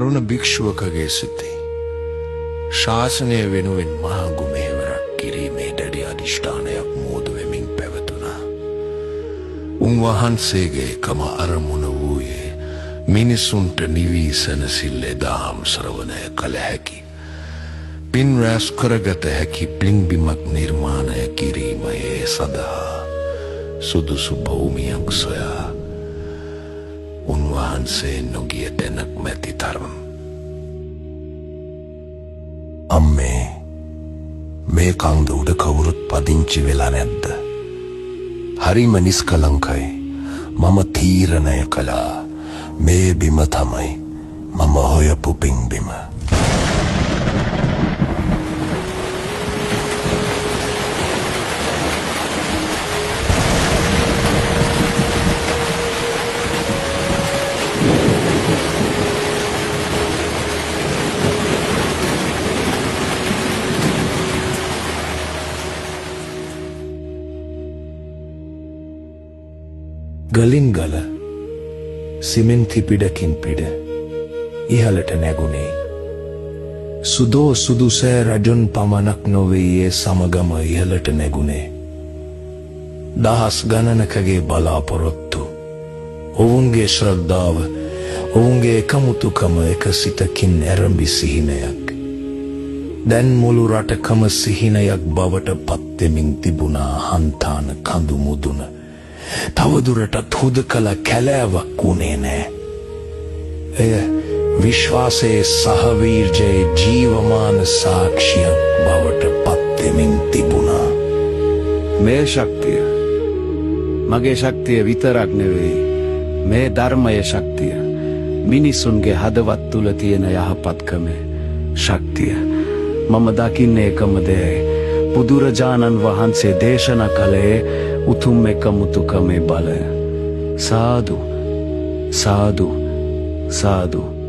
තරුණ භික්ෂුවකගේ සිතේ ශාසනය වෙනුවෙන් මහඟු මෙහෙවරක් කිරීමේ දැඩි අධිෂ්ඨානයක් මෝදු වෙමින් පැවතුණා. උන්වහන්සේගේ එකම අරමුණ වූයේ මිනිසුන්ට නිවී සැනසෙල්ලේ දහම් ශ්‍රවණය කළ හැකි, පින් රැස් කරගත හැකි පින්බිමක් නිර්මාණය කිරීමේ සඳහා සුදුසු භූමියක් සොයා උන්වහන්සේ නොගිය තැනක් මැති තරම්. අම්මේ, මේ කන්ද උඩ කවුරුත් පදිංචි වෙලා නැද්ද? හරිම නිස්කලංකයි. මම තීරණය කළා මේ බිම තමයි මම හොයපු පින්බිම. ගලින් ගල සිමෙන්ති පිඩකින් පිඩ ඉහළට නැගුණේ. සුදෝ සුදුසෑ රජුන් පමණක් නොවේ ඒ සමගම ඉහළට නැගුණේ. දහස් ගණනකගේ බලාපොරොත්තු, ඔවුන්ගේ ශ්‍රද්ධාව, ඔවුන්ගේ එකමුතුකම එක සිතකින් ඇරඹි සිහිනයක්. දැන් මුළු රටකම සිහිනයක් බවට පත්වෙමින් තිබුණා හන්තාන කඳු මුදුන. තවදුරටත් හුදකල කැලෑවක් වුණේ නෑ. එය විශ්වාසයේ සහවීර්ජයේ ජීවමාන සාක්ෂියක් බවට පත්වෙමින් තිබුණා. මේ ශක්තිය මගේ ශක්තිය විතරක් නෙවෙයි, මේ ධර්මයේ ශක්තිය, මිනිසුන්ගේ හදවත් තුල තියෙන යහපත්කමේ ශක්තිය. මම දකින්නේ එකම දෙයයි, බුදුරජාණන් වහන්සේ දේශනා කළේ උතුම් එකමුතුකමේ බලය. සාදු සාදු සාදු.